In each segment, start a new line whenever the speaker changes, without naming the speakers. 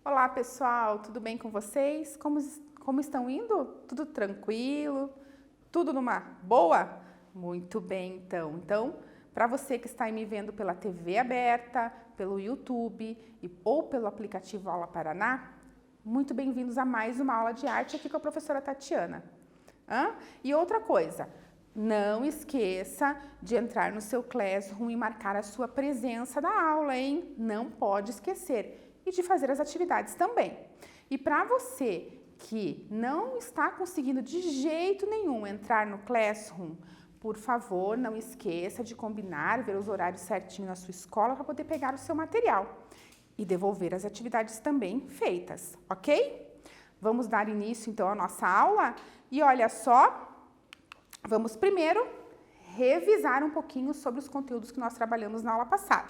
Olá pessoal, tudo bem com vocês? Como estão indo? Tudo tranquilo? Tudo numa boa? Muito bem então. Então, para você que está aí me vendo pela TV aberta, pelo YouTube ou pelo aplicativo Aula Paraná, muito bem-vindos a mais uma aula de arte aqui com a professora Tatiana. E outra coisa, não esqueça de entrar no seu Classroom e marcar a sua presença na aula, hein? Não pode esquecer. E de fazer as atividades também. E para você que não está conseguindo de jeito nenhum entrar no Classroom, por favor, não esqueça de combinar, ver os horários certinho na sua escola para poder pegar o seu material e devolver as atividades também feitas, ok? Vamos dar início então à nossa aula e olha só, vamos primeiro revisar um pouquinho sobre os conteúdos que nós trabalhamos na aula passada.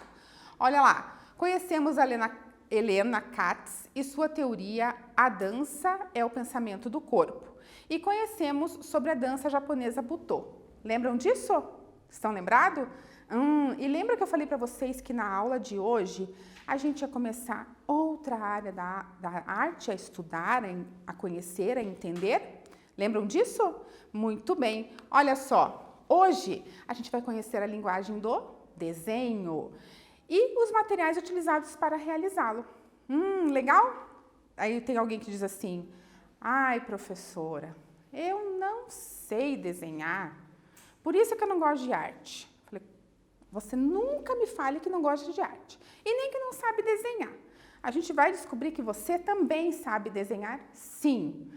Olha lá, conhecemos a Helena Katz e sua teoria A Dança é o Pensamento do Corpo. E conhecemos sobre a dança japonesa Butô. Lembram disso? Estão lembrados? E lembra que eu falei para vocês que na aula de hoje a gente ia começar outra área da arte a estudar, a conhecer, a entender? Lembram disso? Muito bem. Olha só, hoje a gente vai conhecer a linguagem do desenho e os materiais utilizados para realizá-lo. Legal? Aí tem alguém que diz assim, ai, professora, eu não sei desenhar, por isso que eu não gosto de arte. Falei, você nunca me fale que não gosta de arte e nem que não sabe desenhar. A gente vai descobrir que você também sabe desenhar, sim.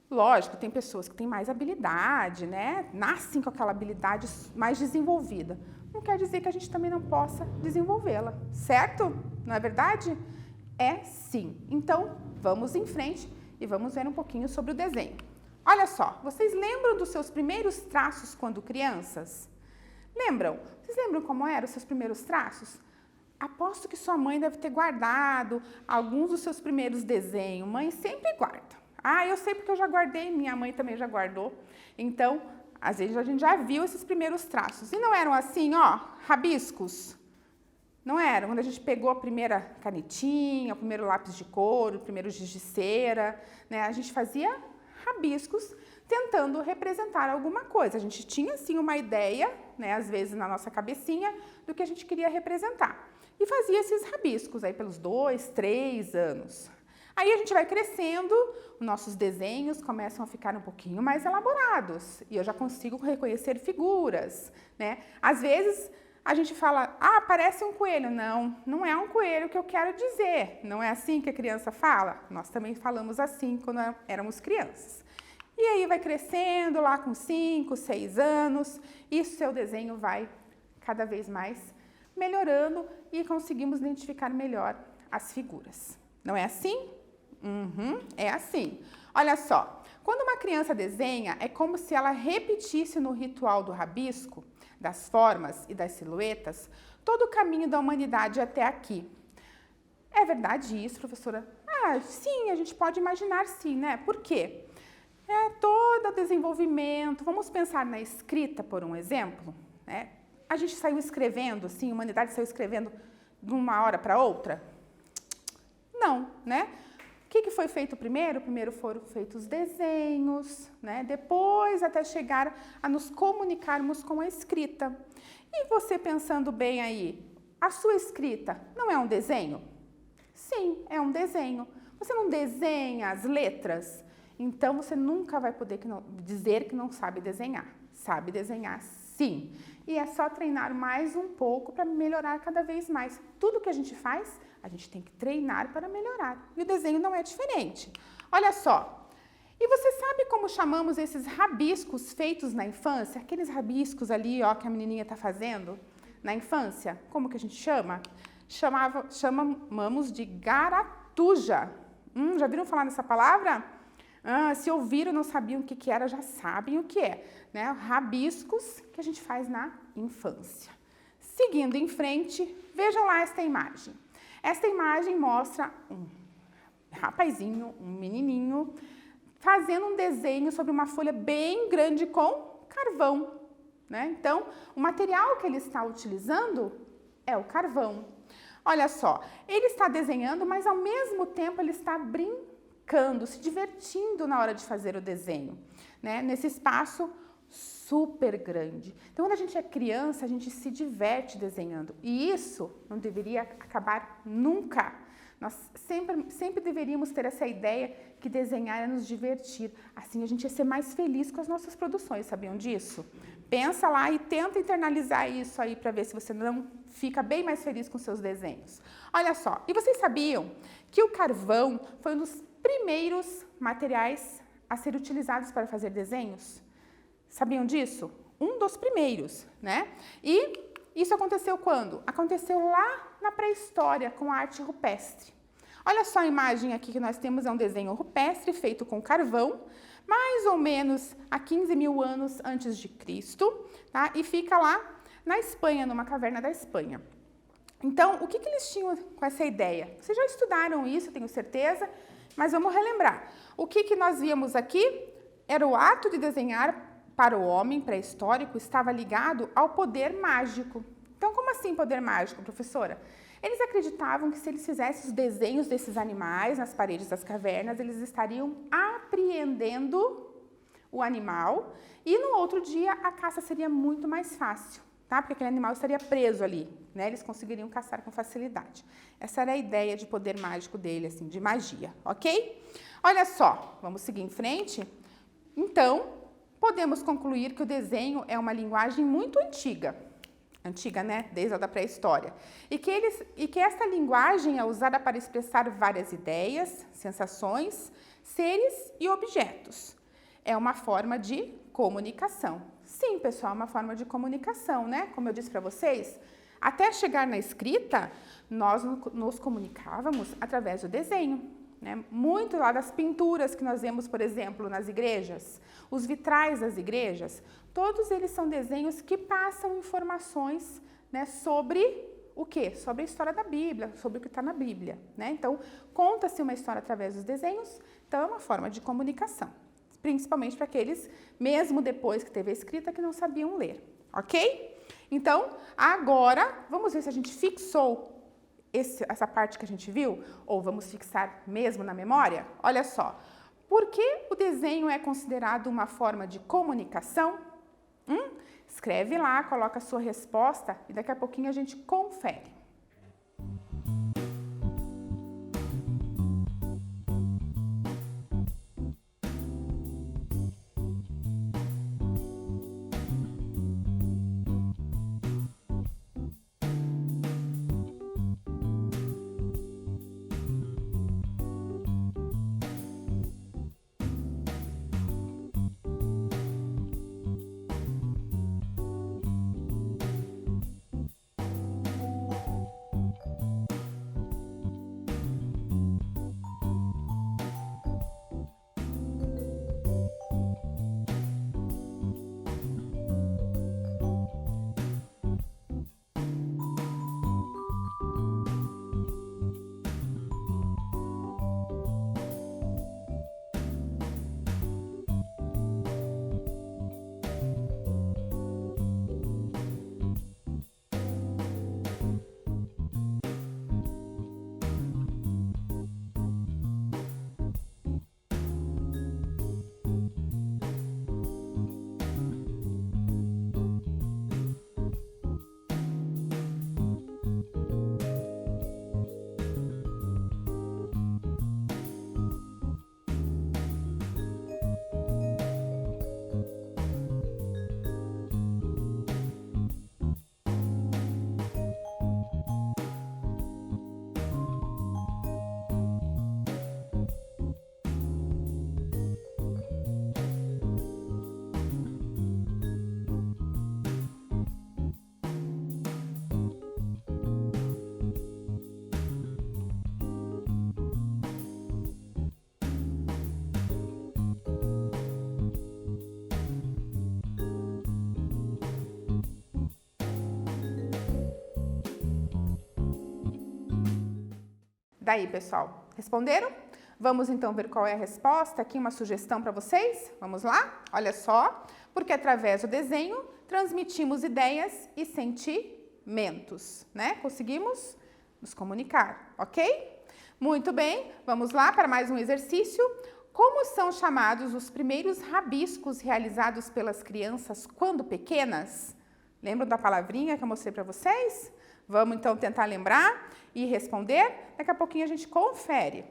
Lógico, tem pessoas que têm mais habilidade, né? Nascem com aquela habilidade mais desenvolvida. Não quer dizer que a gente também não possa desenvolvê-la, certo? Não é verdade? É sim. Então, vamos em frente e vamos ver um pouquinho sobre o desenho. Olha só, vocês lembram dos seus primeiros traços quando crianças? Lembram? Vocês lembram como eram os seus primeiros traços? Aposto que sua mãe deve ter guardado alguns dos seus primeiros desenhos. Mãe sempre guarda. Eu sei porque eu já guardei, minha mãe também já guardou. Então, às vezes a gente já viu esses primeiros traços. E não eram assim, ó, rabiscos? Não eram? Quando a gente pegou a primeira canetinha, o primeiro lápis de cor, o primeiro giz de cera, né? A gente fazia rabiscos tentando representar alguma coisa. A gente tinha, sim, uma ideia, né, às vezes na nossa cabecinha, do que a gente queria representar. E fazia esses rabiscos aí pelos 2, 3 anos. Aí a gente vai crescendo, nossos desenhos começam a ficar um pouquinho mais elaborados e eu já consigo reconhecer figuras, né? Às vezes a gente fala, parece um coelho. Não, não é um coelho que eu quero dizer. Não é assim que a criança fala? Nós também falamos assim quando éramos crianças. E aí vai crescendo lá com 5, 6 anos e o seu desenho vai cada vez mais melhorando e conseguimos identificar melhor as figuras. Não é assim? É assim. Olha só, quando uma criança desenha, é como se ela repetisse no ritual do rabisco, das formas e das silhuetas, todo o caminho da humanidade até aqui. É verdade isso, professora? Sim, a gente pode imaginar sim, né? Por quê? Todo o desenvolvimento, vamos pensar na escrita, por um exemplo, né? A gente saiu escrevendo, assim, a humanidade saiu escrevendo de uma hora para outra? Não, né? O que foi feito primeiro? Primeiro foram feitos desenhos, né? Depois até chegar a nos comunicarmos com a escrita. E você pensando bem aí, a sua escrita não é um desenho? Sim, é um desenho. Você não desenha as letras? Então você nunca vai poder dizer que não sabe desenhar. Sabe desenhar sim. E é só treinar mais um pouco para melhorar cada vez mais. Tudo que a gente faz, a gente tem que treinar para melhorar. E o desenho não é diferente. Olha só. E você sabe como chamamos esses rabiscos feitos na infância? Aqueles rabiscos ali, ó, que a menininha está fazendo na infância? Como que a gente chama? Chamamos de garatuja. Já viram falar nessa palavra? Se ouviram, não sabiam o que era, já sabem o que é, né? Rabiscos que a gente faz na infância. Seguindo em frente, vejam lá esta imagem. Esta imagem mostra um rapazinho, um menininho, fazendo um desenho sobre uma folha bem grande com carvão. né? Então, o material que ele está utilizando é o carvão. Olha só, ele está desenhando, mas ao mesmo tempo ele está brincando, se divertindo na hora de fazer o desenho, né? Nesse espaço super grande. Então, quando a gente é criança, a gente se diverte desenhando. E isso não deveria acabar nunca. Nós sempre deveríamos ter essa ideia que desenhar é nos divertir. Assim, a gente ia ser mais feliz com as nossas produções, sabiam disso? Pensa lá e tenta internalizar isso aí para ver se você não fica bem mais feliz com seus desenhos. Olha só, e vocês sabiam que o carvão foi um dos primeiros materiais a ser utilizados para fazer desenhos? Sabiam disso? Um dos primeiros, né? E isso aconteceu quando? Aconteceu lá na pré-história, com a arte rupestre. Olha só a imagem aqui que nós temos, é um desenho rupestre feito com carvão, mais ou menos há 15 mil anos antes de Cristo, tá? E fica lá na Espanha, numa caverna da Espanha. Então, o que eles tinham com essa ideia? Vocês já estudaram isso, tenho certeza, mas vamos relembrar. O que nós víamos aqui era o ato de desenhar para o homem pré-histórico estava ligado ao poder mágico. Então, como assim poder mágico, professora? Eles acreditavam que se eles fizessem os desenhos desses animais nas paredes das cavernas, eles estariam apreendendo o animal e no outro dia a caça seria muito mais fácil, tá? Porque aquele animal estaria preso ali, né? Eles conseguiriam caçar com facilidade. Essa era a ideia de poder mágico dele, assim, de magia, ok? Olha só, vamos seguir em frente. Então, podemos concluir que o desenho é uma linguagem muito antiga, né? Desde a da pré-história. E que essa linguagem é usada para expressar várias ideias, sensações, seres e objetos. É uma forma de comunicação. Sim, pessoal, é uma forma de comunicação, né? Como eu disse para vocês, até chegar na escrita, nós nos comunicávamos através do desenho. Né? Muito lá das pinturas que nós vemos, por exemplo, nas igrejas, os vitrais das igrejas, todos eles são desenhos que passam informações, né, sobre o quê? Sobre a história da Bíblia, sobre o que está na Bíblia. Né? Então, conta-se uma história através dos desenhos, então é uma forma de comunicação, principalmente para aqueles, mesmo depois que teve a escrita, que não sabiam ler, ok? Então, agora, vamos ver se a gente fixou essa parte que a gente viu, ou vamos fixar mesmo na memória? Olha só, por que o desenho é considerado uma forma de comunicação? Escreve lá, coloca a sua resposta e daqui a pouquinho a gente confere. Daí, pessoal, responderam? Vamos então ver qual é a resposta. Aqui uma sugestão para vocês. Vamos lá? Olha só. Porque através do desenho transmitimos ideias e sentimentos, né? Conseguimos nos comunicar, ok? Muito bem, vamos lá para mais um exercício. Como são chamados os primeiros rabiscos realizados pelas crianças quando pequenas? Lembram da palavrinha que eu mostrei para vocês? Vamos então tentar lembrar e responder. Daqui a pouquinho a gente confere.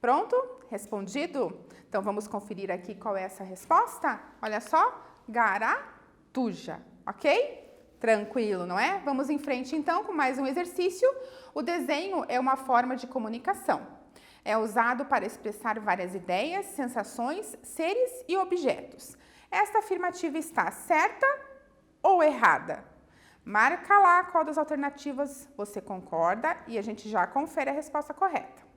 Pronto? Respondido? Então vamos conferir aqui qual é essa resposta? Olha só, garatuja, ok? Tranquilo, não é? Vamos em frente então com mais um exercício. O desenho é uma forma de comunicação. É usado para expressar várias ideias, sensações, seres e objetos. Esta afirmativa está certa ou errada? Marca lá qual das alternativas você concorda e a gente já confere a resposta correta.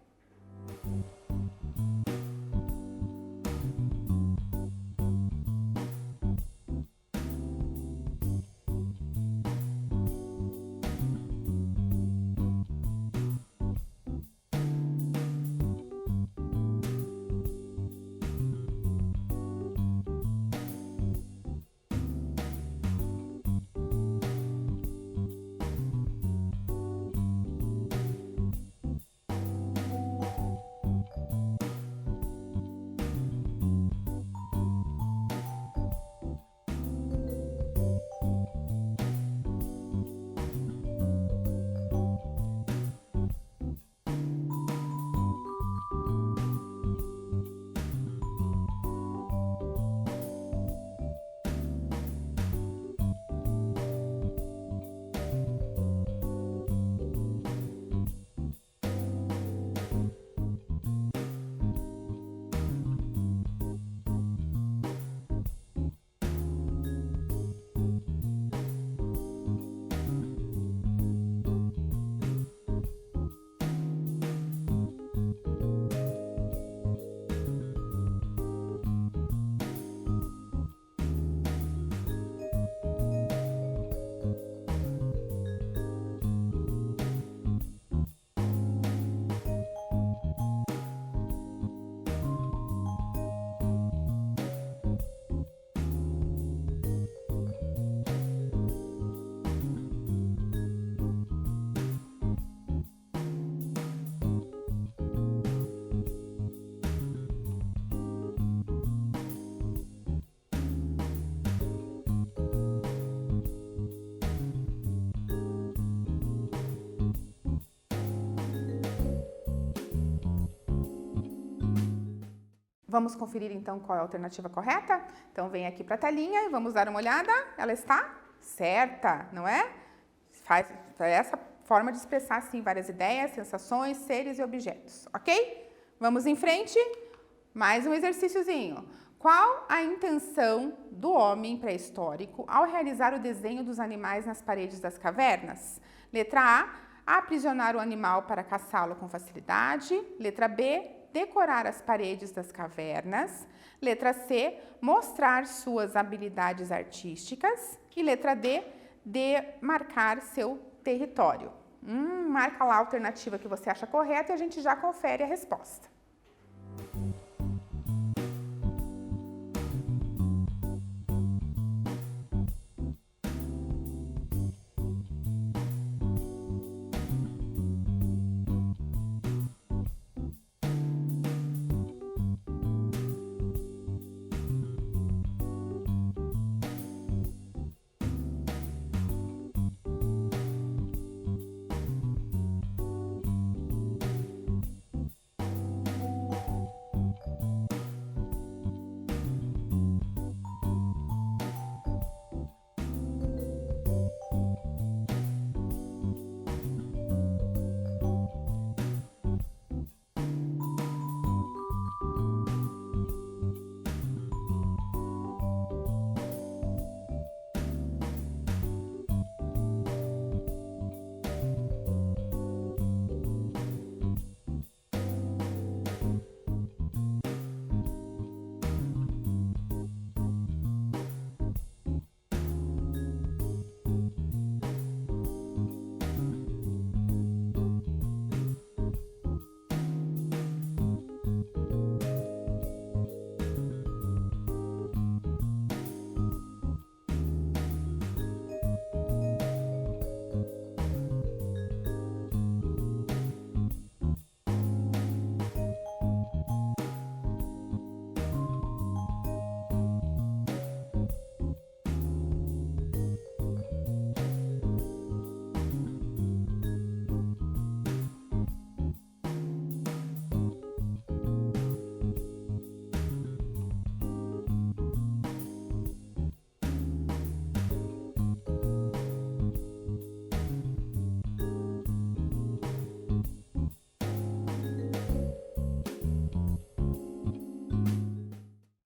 Vamos conferir então qual é a alternativa correta? Então vem aqui para a telinha e vamos dar uma olhada. Ela está certa, não é? Faz essa forma de expressar assim várias ideias, sensações, seres e objetos, ok? Vamos em frente. Mais um exercíciozinho. Qual a intenção do homem pré-histórico ao realizar o desenho dos animais nas paredes das cavernas? Letra A, aprisionar o animal para caçá-lo com facilidade. Letra B, decorar as paredes das cavernas. Letra C, mostrar suas habilidades artísticas. E letra D, demarcar seu território. Marca lá a alternativa que você acha correta e a gente já confere a resposta.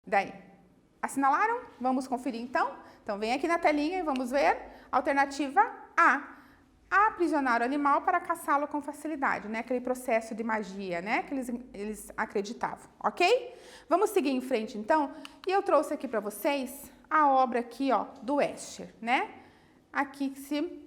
Daí, assinalaram? Vamos conferir então? Então vem aqui na telinha e vamos ver. Alternativa A. Aprisionar o animal para caçá-lo com facilidade, né? Aquele processo de magia, né? Que eles acreditavam, ok? Vamos seguir em frente então. E eu trouxe aqui para vocês a obra aqui, ó, do Escher, né? Aqui que se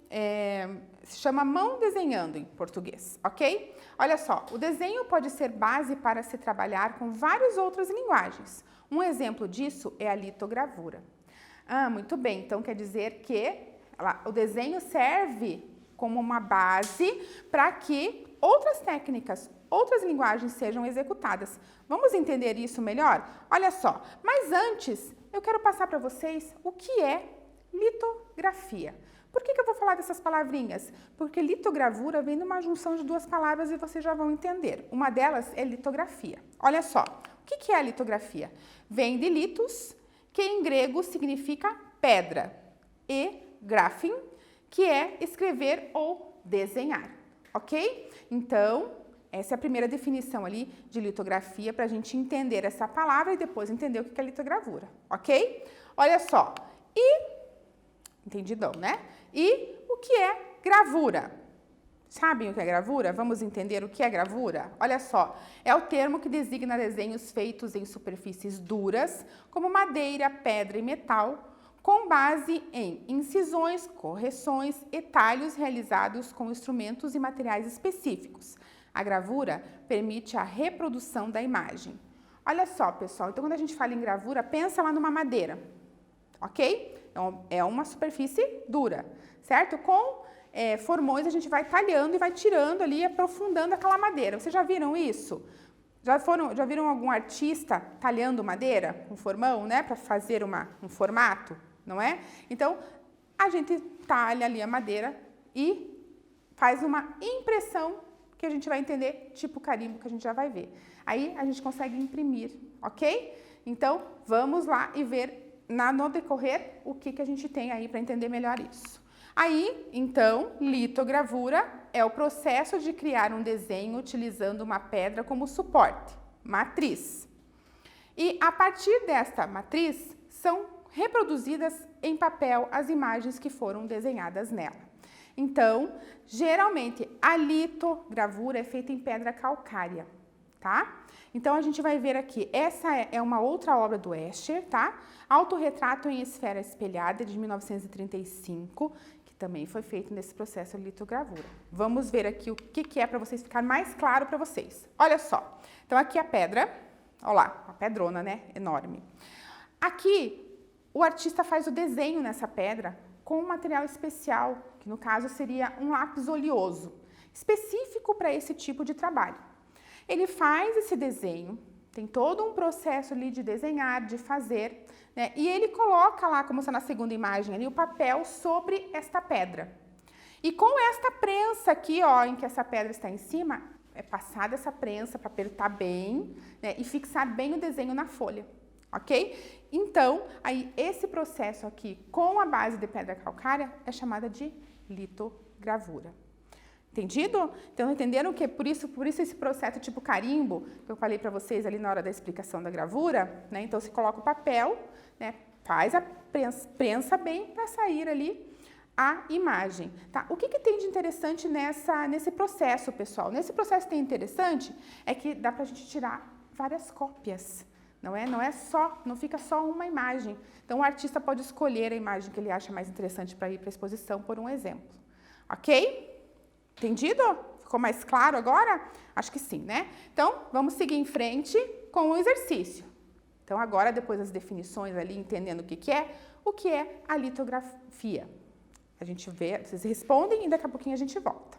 chama Mão Desenhando em português, ok? Olha só, o desenho pode ser base para se trabalhar com várias outras linguagens. Um exemplo disso é a litogravura. Muito bem, então quer dizer que o desenho serve como uma base para que outras técnicas, outras linguagens sejam executadas. Vamos entender isso melhor? Olha só, mas antes eu quero passar para vocês o que é litografia. Por que eu vou falar dessas palavrinhas? Porque litogravura vem de uma junção de duas palavras e vocês já vão entender. Uma delas é litografia. Olha só, o que é a litografia? Vem de litos, que em grego significa pedra, e graphin, que é escrever ou desenhar, ok? Então, essa é a primeira definição ali de litografia para a gente entender essa palavra e depois entender o que é litogravura, ok? Olha só, entendidão, né? E o que é gravura? Sabem o que é gravura? Vamos entender o que é gravura? Olha só, é o termo que designa desenhos feitos em superfícies duras, como madeira, pedra e metal, com base em incisões, correções e talhos realizados com instrumentos e materiais específicos. A gravura permite a reprodução da imagem. Olha só, pessoal, então quando a gente fala em gravura, pensa lá numa madeira, ok? Então, é uma superfície dura, certo? Com formões a gente vai talhando e vai tirando ali, aprofundando aquela madeira. Vocês já viram isso? Já viram algum artista talhando madeira com formão, né? Para fazer um formato, não é? Então, a gente talha ali a madeira e faz uma impressão que a gente vai entender tipo carimbo, que a gente já vai ver. Aí a gente consegue imprimir, ok? Então, vamos lá e ver no decorrer o que a gente tem aí para entender melhor isso. Aí, então, litogravura é o processo de criar um desenho utilizando uma pedra como suporte, matriz. E a partir desta matriz, são reproduzidas em papel as imagens que foram desenhadas nela. Então, geralmente, a litogravura é feita em pedra calcária, tá? Então, a gente vai ver aqui, essa é uma outra obra do Escher, tá? Autorretrato em esfera espelhada, de 1935, que também foi feito nesse processo de litogravura. Vamos ver aqui o que é para vocês ficar mais claro para vocês. Olha só, então aqui a pedra, olha lá, uma pedrona, né? Enorme. Aqui, o artista faz o desenho nessa pedra com um material especial, que no caso seria um lápis oleoso, específico para esse tipo de trabalho. Ele faz esse desenho, tem todo um processo ali de desenhar, de fazer, né? E ele coloca lá, como está na segunda imagem ali, o papel sobre esta pedra. E com esta prensa aqui, ó, em que essa pedra está em cima, é passada essa prensa para apertar bem, né? E fixar bem o desenho na folha, ok? Então, aí esse processo aqui com a base de pedra calcária é chamada de litogravura. Entendido? Então, entenderam que por isso esse processo tipo carimbo, que eu falei para vocês ali na hora da explicação da gravura, né? Então, você coloca o papel, né? Faz a prensa bem para sair ali a imagem, tá? O que tem de interessante nesse processo, pessoal? Nesse processo tem interessante é que dá para a gente tirar várias cópias, não fica só uma imagem. Então, o artista pode escolher a imagem que ele acha mais interessante para ir para a exposição, por um exemplo, ok? Entendido? Ficou mais claro agora? Acho que sim, né? Então, vamos seguir em frente com o exercício. Então, agora, depois das definições ali, entendendo o que é a litografia? A gente vê, vocês respondem e daqui a pouquinho a gente volta.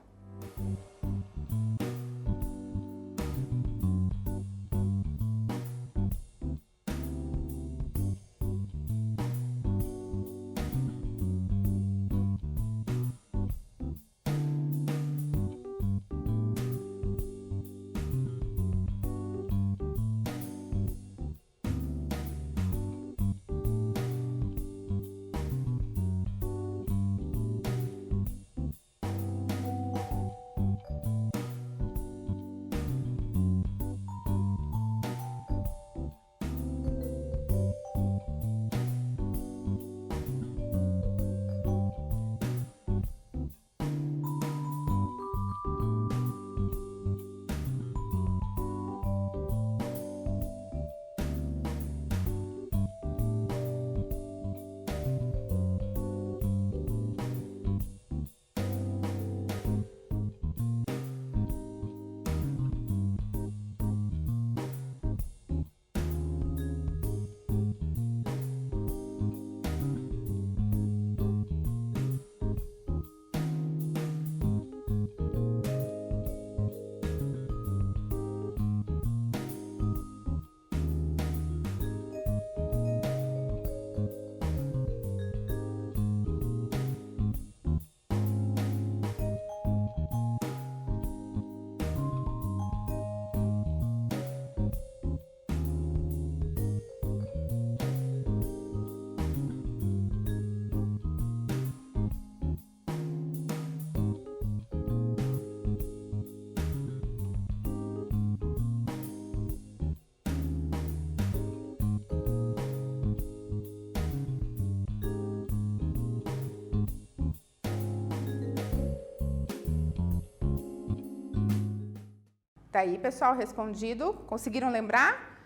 Daí, pessoal, respondido. Conseguiram lembrar?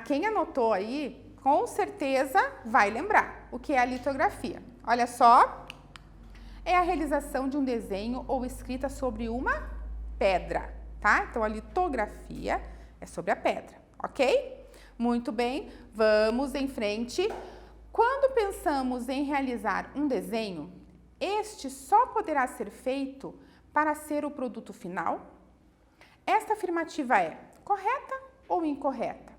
Quem anotou aí, com certeza vai lembrar o que é a litografia. Olha só, é a realização de um desenho ou escrita sobre uma pedra, tá? Então, a litografia é sobre a pedra, ok? Muito bem, vamos em frente. Quando pensamos em realizar um desenho, este só poderá ser feito para ser o produto final? Esta afirmativa é correta ou incorreta?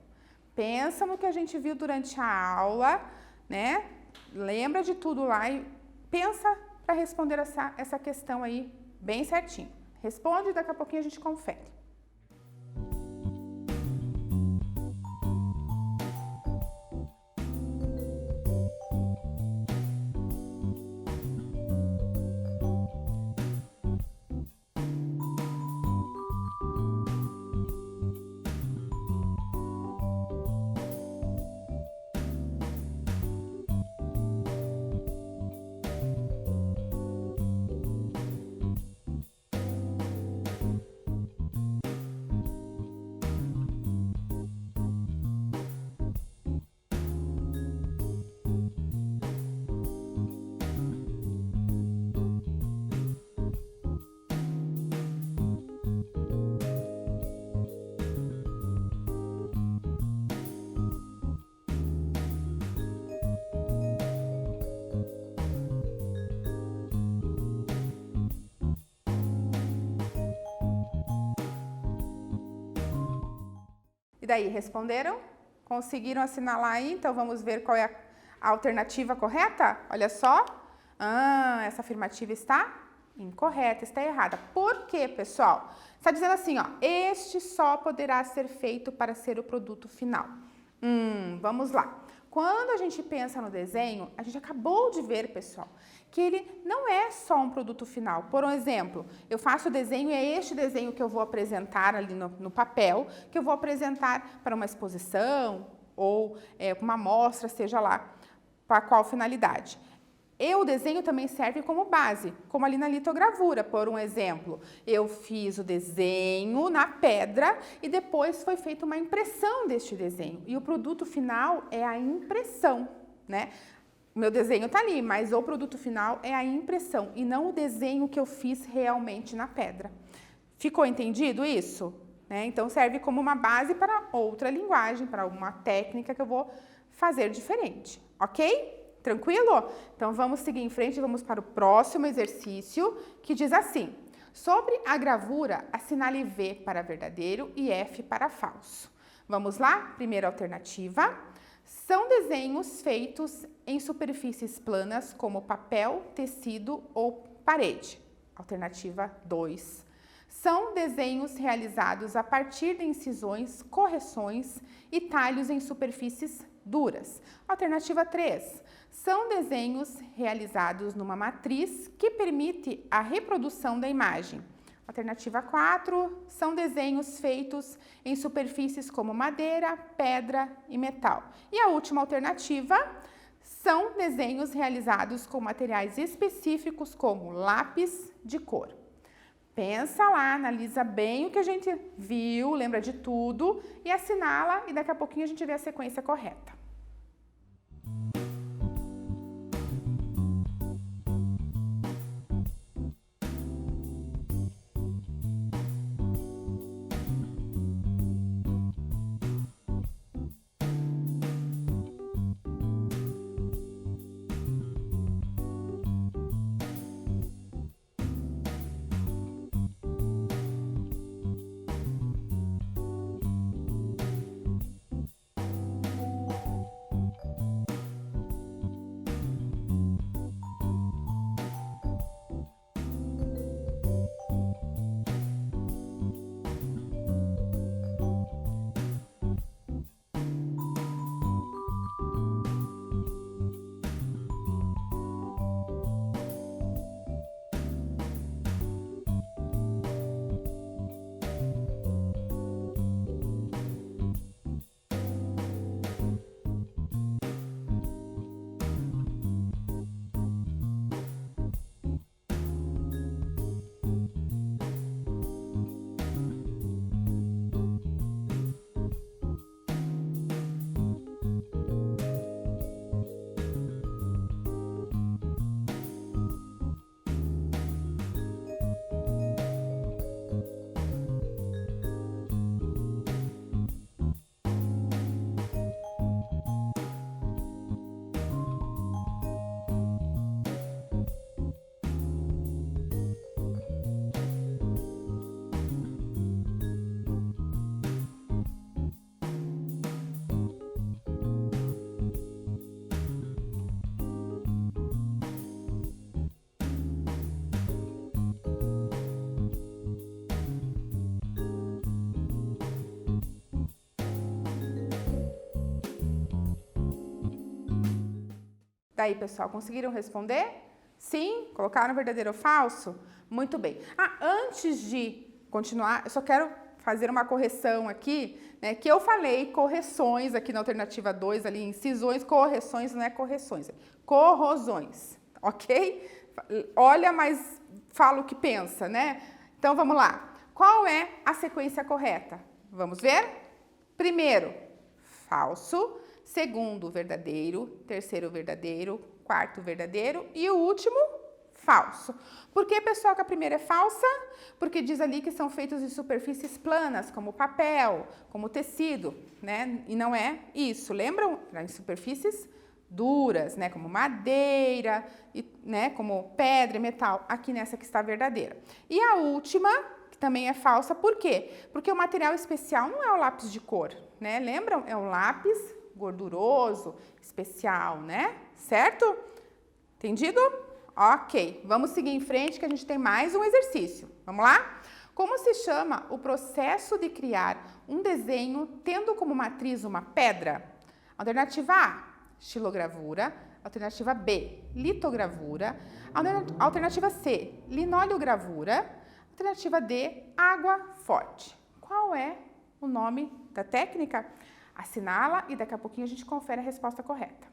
Pensa no que a gente viu durante a aula, né? Lembra de tudo lá e pensa para responder essa questão aí bem certinho. Responde e daqui a pouquinho a gente confere. E daí, responderam? Conseguiram assinalar aí? Então, vamos ver qual é a alternativa correta? Olha só. Essa afirmativa está incorreta, está errada. Por quê, pessoal? Está dizendo assim, ó, este só poderá ser feito para ser o produto final. Vamos lá. Quando a gente pensa no desenho, a gente acabou de ver, pessoal, que ele não é só um produto final. Por um exemplo, eu faço o desenho e é este desenho que eu vou apresentar ali no papel, que eu vou apresentar para uma exposição ou uma amostra, seja lá para qual finalidade. O desenho também serve como base, como ali na litogravura, por um exemplo. Eu fiz o desenho na pedra e depois foi feita uma impressão deste desenho. E o produto final é a impressão, né? O meu desenho está ali, mas o produto final é a impressão e não o desenho que eu fiz realmente na pedra. Ficou entendido isso? Então, serve como uma base para outra linguagem, para uma técnica que eu vou fazer diferente, ok? Tranquilo? Então, vamos seguir em frente e vamos para o próximo exercício, que diz assim: sobre a gravura, assinale V para verdadeiro e F para falso. Vamos lá? Primeira alternativa. São desenhos feitos em superfícies planas, como papel, tecido ou parede. Alternativa 2. São desenhos realizados a partir de incisões, correções e talhos em superfícies duras. Alternativa 3. São desenhos realizados numa matriz que permite a reprodução da imagem. Alternativa 4. São desenhos feitos em superfícies como madeira, pedra e metal. E a última alternativa são desenhos realizados com materiais específicos como lápis de cor. Pensa lá, analisa bem o que a gente viu, lembra de tudo e assinala e daqui a pouquinho a gente vê a sequência correta. Daí, pessoal, conseguiram responder? Sim? Colocaram verdadeiro ou falso? Muito bem. Antes de continuar, eu só quero fazer uma correção aqui, né? Que eu falei correções aqui na alternativa 2, ali, incisões, correções, não é correções, é corrosões, ok? Olha, mas fala o que pensa, né? Então, vamos lá. Qual é a sequência correta? Vamos ver? Primeiro, falso. Segundo, verdadeiro. Terceiro, verdadeiro. Quarto, verdadeiro. E o último, falso. Por que, pessoal, que a primeira é falsa? Porque diz ali que são feitos de superfícies planas, como papel, como tecido, né? E não é isso. Lembram? Em superfícies duras, né? Como madeira, né? Como pedra e metal. Aqui nessa que está verdadeira. E a última, que também é falsa, por quê? Porque o material especial não é o lápis de cor, né? Lembram? É um lápis gorduroso, especial, né? Certo? Entendido? Ok, vamos seguir em frente que a gente tem mais um exercício. Vamos lá? Como se chama o processo de criar um desenho tendo como matriz uma pedra? Alternativa A, xilogravura. Alternativa B, litogravura. Alternativa C, linoleogravura. Alternativa D, água forte. Qual é o nome da técnica? Assinala e daqui a pouquinho a gente confere a resposta correta.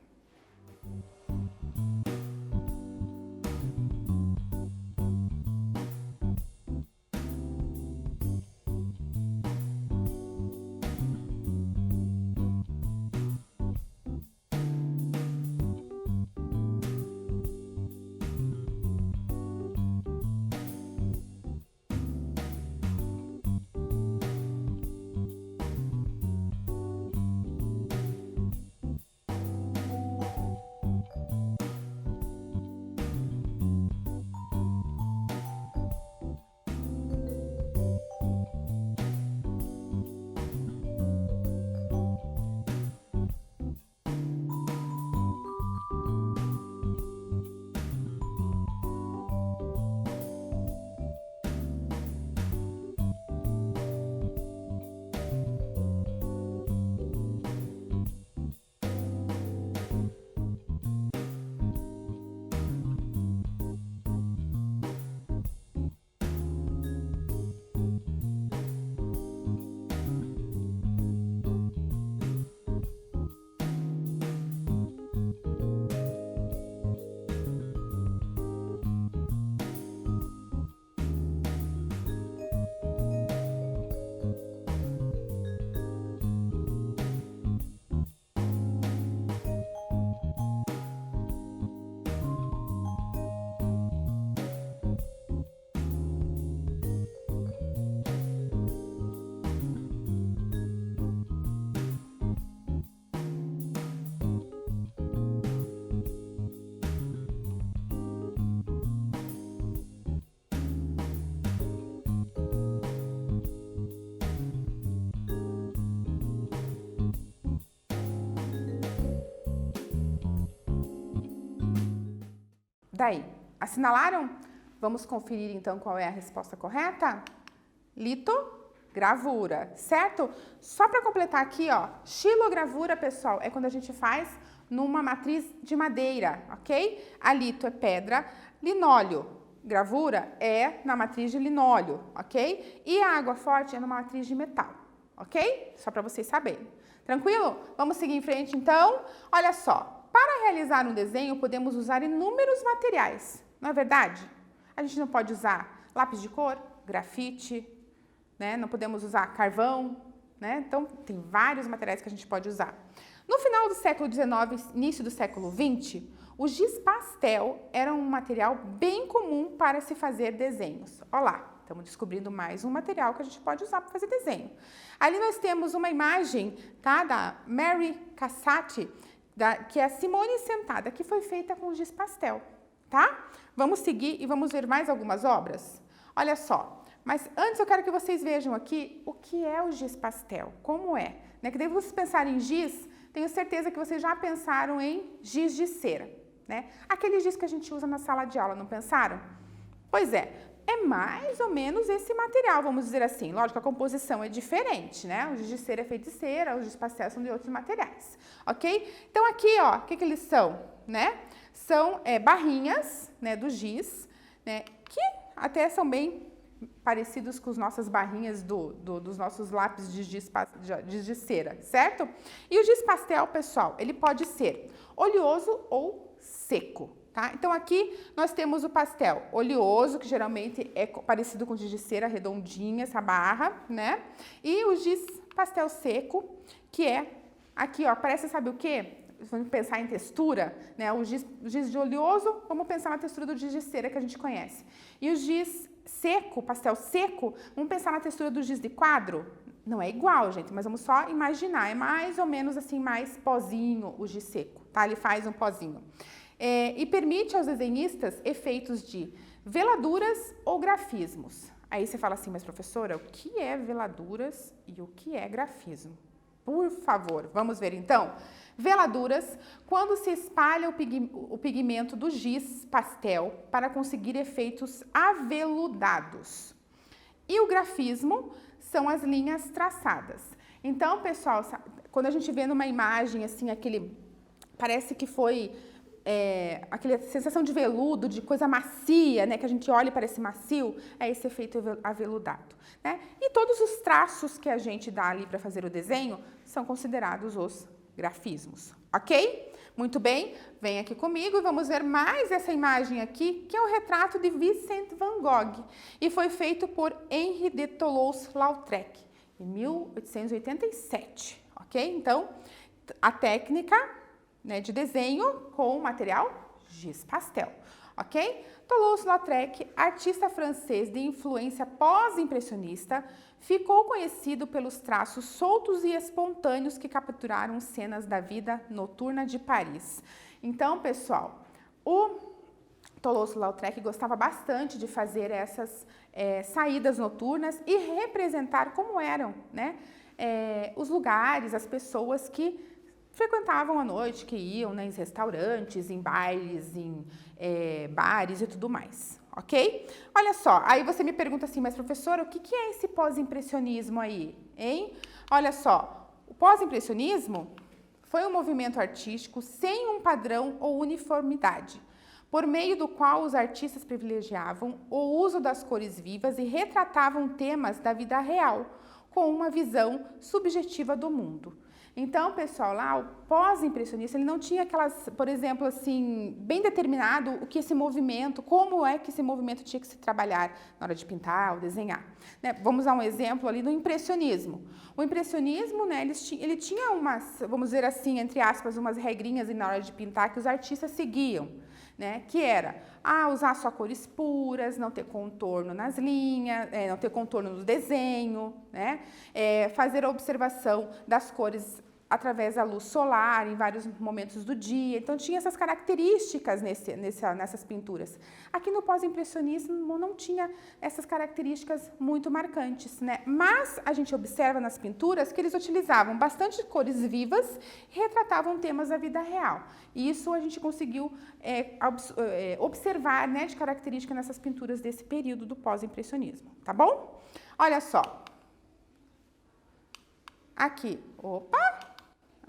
Daí, assinalaram? Vamos conferir então qual é a resposta correta? Litogravura, certo? Só para completar aqui, ó, xilogravura, pessoal, é quando a gente faz numa matriz de madeira, ok? A lito é pedra, linóleo, gravura é na matriz de linóleo, ok? E a água forte é numa matriz de metal, ok? Só para vocês saberem. Tranquilo? Vamos seguir em frente então? Olha só. Para realizar um desenho, podemos usar inúmeros materiais, não é verdade? A gente não pode usar lápis de cor, grafite, né? Não podemos usar carvão, né? Então, tem vários materiais que a gente pode usar. No final do século XIX, início do século XX, o giz pastel era um material bem comum para se fazer desenhos. Olha lá, estamos descobrindo mais um material que a gente pode usar para fazer desenho. Ali nós temos uma imagem, tá, da Mary Cassatt, que é a Simone sentada, que foi feita com giz pastel, tá? Vamos seguir e vamos ver mais algumas obras? Olha só, mas antes eu quero que vocês vejam aqui o que é o giz pastel, como é, né? Que daí vocês pensarem em giz, tenho certeza que vocês já pensaram em giz de cera, né? Aquele giz que a gente usa na sala de aula, não pensaram? Pois é mais ou menos esse material, vamos dizer assim. Lógico, a composição é diferente, né? O giz de cera é feito de cera, os giz pastel são de outros materiais, ok? Então aqui, ó, o que eles são, né? são barrinhas, né, do giz, né, que até são bem parecidos com as nossas barrinhas dos nossos lápis de giz cera, certo? E o giz pastel, pessoal, ele pode ser oleoso ou seco, tá? Então, aqui nós temos o pastel oleoso, que geralmente é parecido com o giz de cera, redondinha, essa barra, né? E o giz pastel seco, que é aqui, ó, parece, sabe o quê? Vamos pensar em textura, né? O giz de oleoso, vamos pensar na textura do giz de cera que a gente conhece. E o giz seco, pastel seco, vamos pensar na textura do giz de quadro? Não é igual, gente, mas vamos só imaginar. É mais ou menos assim, mais pozinho o giz seco, tá? Ele faz um pozinho. E permite aos desenhistas efeitos de veladuras ou grafismos. Aí você fala assim, mas professora, o que é veladuras e o que é grafismo? Por favor, vamos ver então? Veladuras, quando se espalha o pigmento do giz pastel para conseguir efeitos aveludados. E o grafismo são as linhas traçadas. Então, pessoal, quando a gente vê numa imagem assim, parece que foi aquela sensação de veludo, de coisa macia, né, que a gente olha e parece macio, é esse efeito aveludado, né? E todos os traços que a gente dá ali para fazer o desenho são considerados os grafismos, ok? Muito bem, vem aqui comigo e vamos ver mais essa imagem aqui, que é o retrato de Vincent van Gogh, e foi feito por Henri de Toulouse-Lautrec, em 1887, ok? Então, a técnica, né, de desenho com o material giz pastel, ok? Toulouse-Lautrec, artista francês de influência pós-impressionista, ficou conhecido pelos traços soltos e espontâneos que capturaram cenas da vida noturna de Paris. Então, pessoal, o Toulouse-Lautrec gostava bastante de fazer essas saídas noturnas e representar como eram, né, os lugares, as pessoas que frequentavam à noite, que iam, né, em restaurantes, em bailes, em bares e tudo mais, ok? Olha só, aí você me pergunta assim, mas professora, o que é esse pós-impressionismo aí, hein? Olha só, o pós-impressionismo foi um movimento artístico sem um padrão ou uniformidade, por meio do qual os artistas privilegiavam o uso das cores vivas e retratavam temas da vida real, com uma visão subjetiva do mundo. Então, pessoal, lá o pós-impressionista, ele não tinha aquelas, por exemplo, assim, bem determinado o que esse movimento, como é que esse movimento tinha que se trabalhar na hora de pintar ou desenhar, né? Vamos dar um exemplo ali do impressionismo. O impressionismo, né, ele tinha umas, vamos dizer assim, entre aspas, umas regrinhas na hora de pintar que os artistas seguiam, né? Que era usar só cores puras, não ter contorno nas linhas, não ter contorno no desenho, né? Fazer a observação das cores através da luz solar em vários momentos do dia. Então, tinha essas características nessas pinturas. Aqui no pós-impressionismo não tinha essas características muito marcantes, né? Mas a gente observa nas pinturas que eles utilizavam bastante cores vivas e retratavam temas da vida real. E isso a gente conseguiu observar, né, de característica nessas pinturas desse período do pós-impressionismo, tá bom? Olha só. Aqui, opa!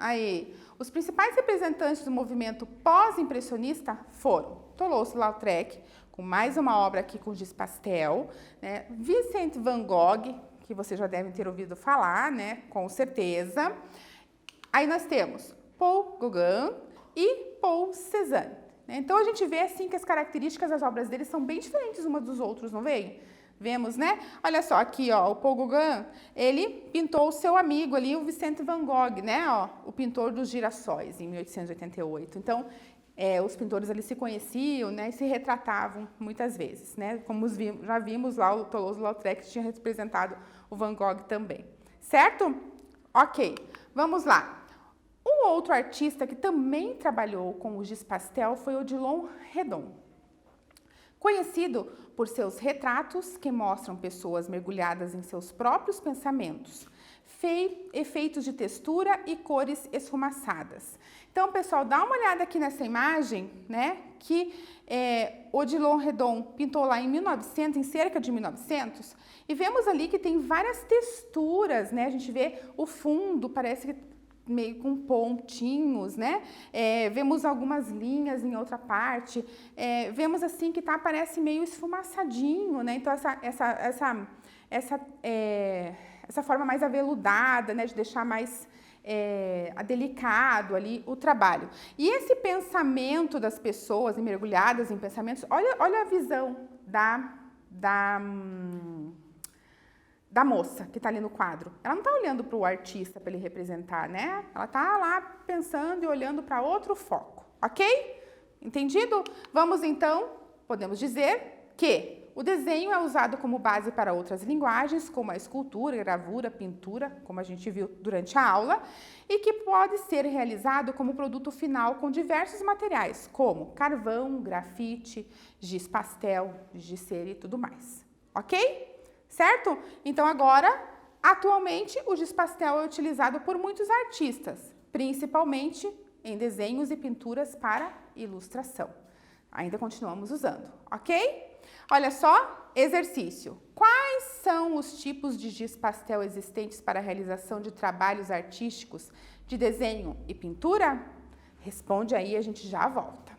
Aí, os principais representantes do movimento pós-impressionista foram Toulouse-Lautrec, com mais uma obra aqui com giz pastel, né? Vincent van Gogh, que vocês já devem ter ouvido falar, né? Com certeza. Aí nós temos Paul Gauguin e Paul Cézanne, né? Então, a gente vê assim que as características das obras deles são bem diferentes umas dos outros, não vem? Vemos, né? Olha só, aqui, ó, o Paul Gauguin, ele pintou o seu amigo ali, o Vincent van Gogh, né? Ó, o pintor dos girassóis, em 1888. Então, os pintores ali se conheciam, né? E se retratavam muitas vezes, né? Como já vimos lá, o Toulouse-Lautrec tinha representado o Van Gogh também. Certo? Ok, vamos lá. Um outro artista que também trabalhou com o giz pastel foi Odilon Redon. Conhecido por seus retratos que mostram pessoas mergulhadas em seus próprios pensamentos, efeitos de textura e cores esfumaçadas. Então, pessoal, dá uma olhada aqui nessa imagem, né, que Odilon Redon pintou lá em 1900, em cerca de 1900, e vemos ali que tem várias texturas, né, a gente vê o fundo, parece que meio com pontinhos, né? Vemos algumas linhas em outra parte, vemos assim que parece meio esfumaçadinho, né? Então essa forma mais aveludada, né? De deixar mais delicado ali o trabalho. E esse pensamento das pessoas, mergulhadas em pensamentos, olha a visão da moça que está ali no quadro. Ela não está olhando para o artista para ele representar, né? Ela está lá pensando e olhando para outro foco, ok? Entendido? Vamos então, podemos dizer que o desenho é usado como base para outras linguagens, como a escultura, gravura, pintura, como a gente viu durante a aula, e que pode ser realizado como produto final com diversos materiais, como carvão, grafite, giz pastel, giz cera e tudo mais, ok? Certo? Então agora, atualmente, o giz pastel é utilizado por muitos artistas, principalmente em desenhos e pinturas para ilustração. Ainda continuamos usando, ok? Olha só, exercício. Quais são os tipos de giz pastel existentes para a realização de trabalhos artísticos de desenho e pintura? Responde aí, a gente já volta.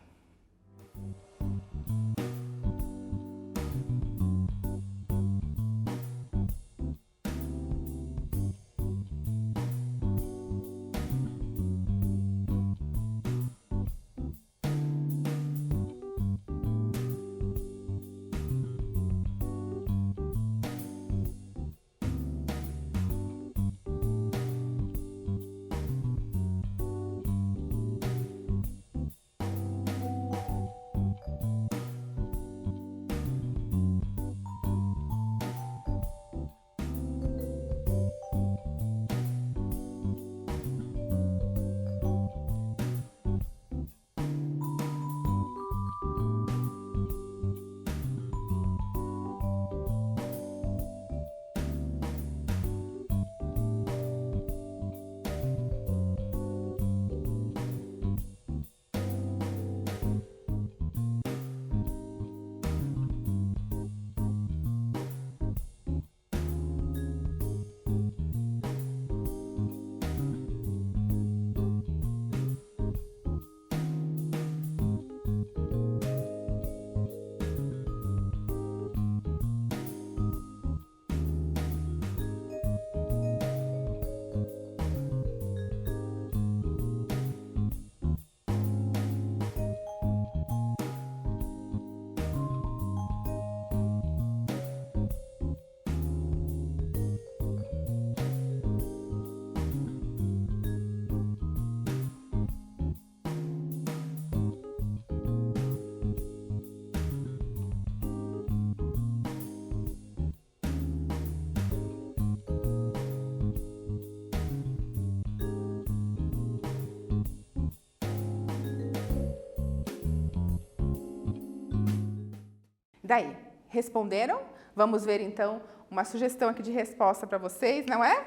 Daí, responderam? Vamos ver então uma sugestão aqui de resposta para vocês, não é?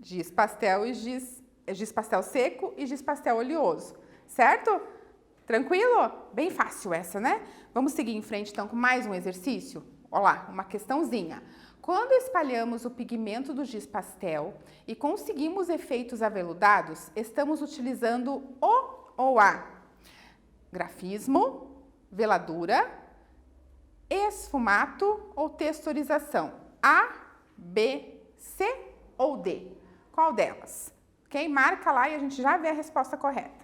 Giz pastel e giz pastel seco e giz pastel oleoso, certo? Tranquilo? Bem fácil essa, né? Vamos seguir em frente então com mais um exercício? Olha lá, uma questãozinha. Quando espalhamos o pigmento do giz pastel e conseguimos efeitos aveludados, estamos utilizando o ou a grafismo, veladura, esfumato ou texturização? A, B, C ou D? Qual delas? Ok? Marca lá e a gente já vê a resposta correta.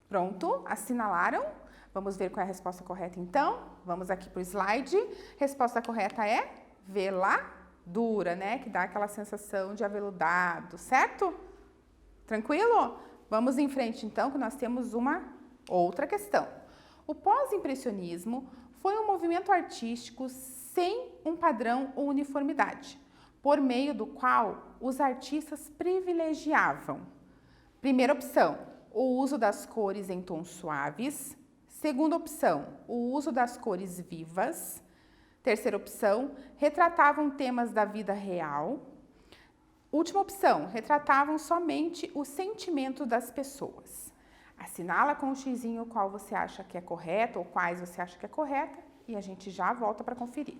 Pronto? Assinalaram? Vamos ver qual é a resposta correta, então? Vamos aqui para o slide. Resposta correta é veladura, né? Que dá aquela sensação de aveludado, certo? Tranquilo? Vamos em frente, então, que nós temos uma outra questão. O pós-impressionismo foi um movimento artístico sem um padrão ou uniformidade, por meio do qual os artistas privilegiavam. Primeira opção, o uso das cores em tons suaves. Segunda opção, o uso das cores vivas. Terceira opção, retratavam temas da vida real. Última opção, retratavam somente o sentimento das pessoas. Assinala com o xizinho qual você acha que é correto ou quais você acha que é correta e a gente já volta para conferir.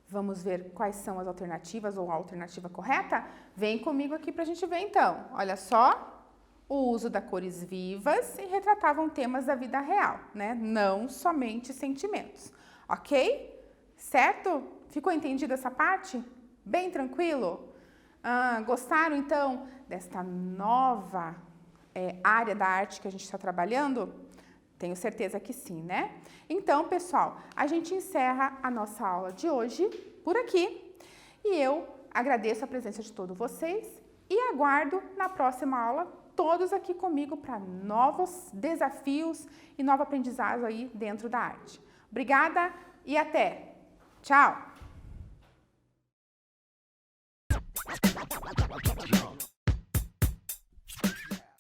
Vamos ver quais são as alternativas ou a alternativa correta? Vem comigo aqui para a gente ver então. Olha só, o uso das cores vivas e retratavam temas da vida real, né? Não somente sentimentos, ok? Certo? Ficou entendida essa parte? Bem tranquilo? Gostaram então desta nova área da arte que a gente está trabalhando? Tenho certeza que sim, né? Então, pessoal, a gente encerra a nossa aula de hoje por aqui. E eu agradeço a presença de todos vocês e aguardo na próxima aula todos aqui comigo para novos desafios e nova aprendizagem aí dentro da arte. Obrigada e até! Tchau!